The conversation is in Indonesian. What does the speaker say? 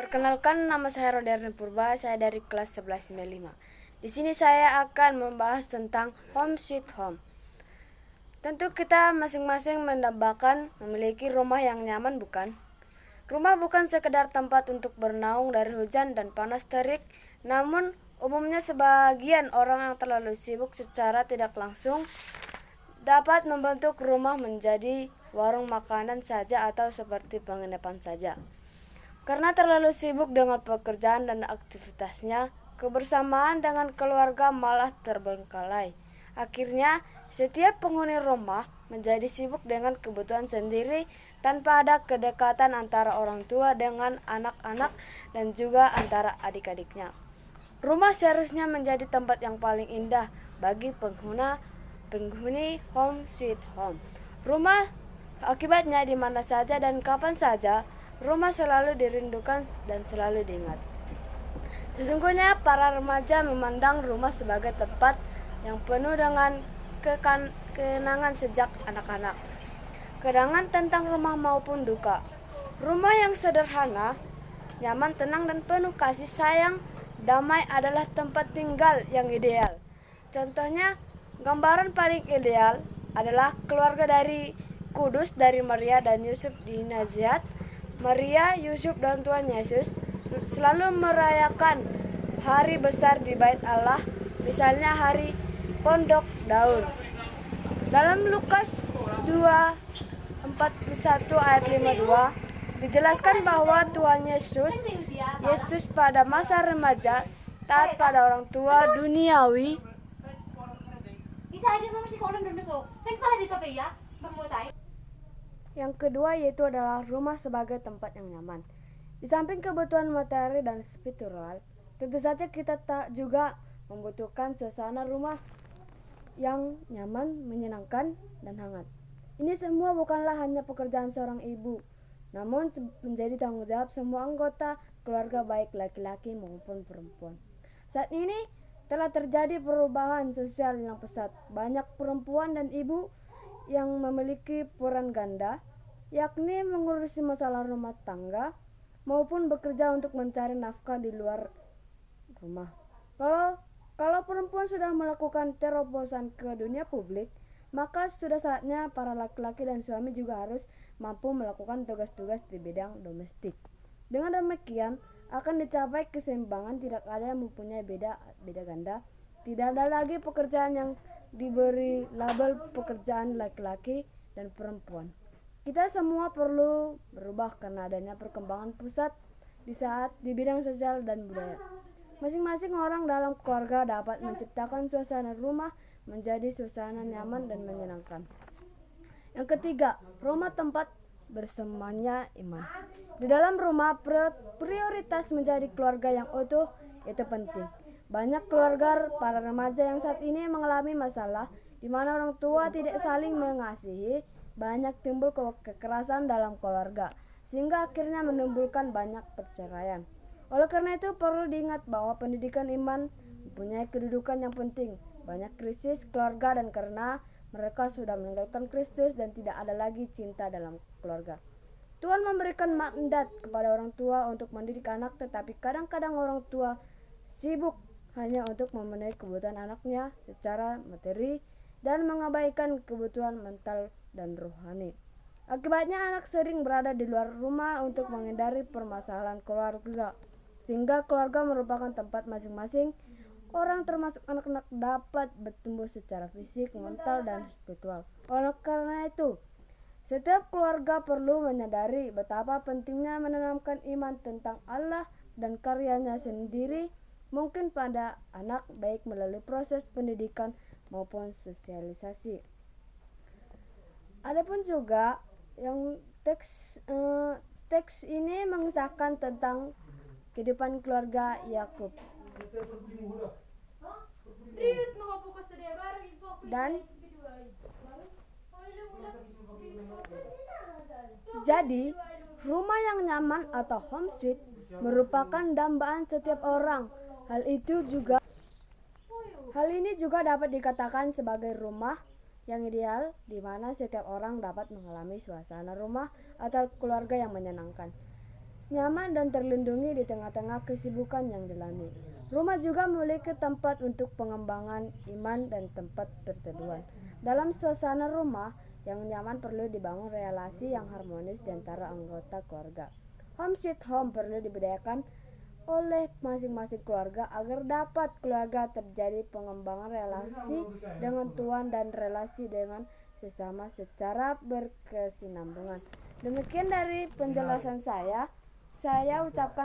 Perkenalkan, nama saya Roderna Purba, saya dari kelas 1195. Di sini saya akan membahas tentang Home Sweet Home. Tentu kita masing-masing mendambakan memiliki rumah yang nyaman, bukan? Rumah bukan sekedar tempat untuk bernaung dari hujan dan panas terik, namun umumnya sebagian orang yang terlalu sibuk secara tidak langsung dapat membentuk rumah menjadi warung makanan saja atau seperti penginapan saja. Karena terlalu sibuk dengan pekerjaan dan aktivitasnya, kebersamaan dengan keluarga malah terbengkalai. Akhirnya, setiap penghuni rumah menjadi sibuk dengan kebutuhan sendiri tanpa ada kedekatan antara orang tua dengan anak-anak dan juga antara adik-adiknya. Rumah seharusnya menjadi tempat yang paling indah bagi penghuni Home Sweet Home. Rumah akibatnya di mana saja dan kapan saja, rumah selalu dirindukan dan selalu diingat. Sesungguhnya para remaja memandang rumah sebagai tempat yang penuh dengan kenangan sejak anak-anak. Kenangan tentang rumah maupun duka. Rumah yang sederhana, nyaman, tenang, dan penuh kasih sayang, damai adalah tempat tinggal yang ideal. Contohnya, gambaran paling ideal adalah keluarga dari Kudus dari Maria dan Yusuf di Nazaret. Maria, Yusuf, dan Tuhan Yesus selalu merayakan hari besar di Bait Allah, misalnya hari Pondok Daun. Dalam Lukas 2:41 ayat 52 dijelaskan bahwa Tuhan Yesus pada masa remaja taat pada orang tua duniawi. Yang kedua yaitu adalah rumah sebagai tempat yang nyaman. Di samping kebutuhan materi dan spiritual, tentu saja kita tak juga membutuhkan suasana rumah yang nyaman, menyenangkan, dan hangat. Ini semua bukanlah hanya pekerjaan seorang ibu, namun menjadi tanggung jawab semua anggota keluarga baik laki-laki maupun perempuan. Saat ini telah terjadi perubahan sosial yang pesat. Banyak perempuan dan ibu yang memiliki peran ganda, yakni mengurusi masalah rumah tangga maupun bekerja untuk mencari nafkah di luar rumah. Kalau perempuan sudah melakukan terobosan ke dunia publik, maka sudah saatnya para laki-laki dan suami juga harus mampu melakukan tugas-tugas di bidang domestik. Dengan demikian akan dicapai keseimbangan, tidak ada yang mempunyai beda ganda, tidak ada lagi pekerjaan yang diberi label pekerjaan laki-laki dan perempuan. Kita semua perlu berubah karena adanya perkembangan pusat di bidang sosial dan budaya. Masing-masing orang dalam keluarga dapat menciptakan suasana rumah menjadi suasana nyaman dan menyenangkan. Yang ketiga, rumah tempat bersamanya iman. Di dalam rumah, prioritas menjadi keluarga yang utuh itu penting. Banyak keluarga para remaja yang saat ini mengalami masalah di mana orang tua tidak saling mengasihi, banyak timbul kekerasan dalam keluarga, sehingga akhirnya menimbulkan banyak perceraian. Oleh karena itu perlu diingat bahwa pendidikan iman mempunyai kedudukan yang penting. Banyak krisis keluarga dan karena mereka sudah meninggalkan Kristus dan tidak ada lagi cinta dalam keluarga. Tuhan memberikan mandat kepada orang tua untuk mendidik anak, tetapi kadang-kadang orang tua sibuk hanya untuk memenuhi kebutuhan anaknya secara materi dan mengabaikan kebutuhan mental dan rohani. Akibatnya anak sering berada di luar rumah untuk menghindari permasalahan keluarga, sehingga keluarga merupakan tempat masing-masing orang termasuk anak-anak dapat bertumbuh secara fisik, mental, dan spiritual. Oleh karena itu, setiap keluarga perlu menyadari betapa pentingnya menanamkan iman tentang Allah dan karyanya sendiri mungkin pada anak, baik melalui proses pendidikan maupun sosialisasi. Adapun juga yang teks ini mengisahkan tentang kehidupan keluarga Yakub. Dan jadi, rumah yang nyaman atau home sweet merupakan dambaan setiap orang. Hal ini juga dapat dikatakan sebagai rumah yang ideal, di mana setiap orang dapat mengalami suasana rumah atau keluarga yang menyenangkan. nyaman dan terlindungi di tengah-tengah kesibukan yang dilani. Rumah juga memiliki tempat untuk pengembangan iman dan tempat perteduhan. Dalam suasana rumah yang nyaman perlu dibangun relasi yang harmonis di antara anggota keluarga. Home sweet home perlu dibudayakan oleh masing-masing keluarga agar dapat keluarga terjadi pengembangan relasi dengan Tuhan dan relasi dengan sesama secara berkesinambungan. Demikian dari penjelasan saya ucapkan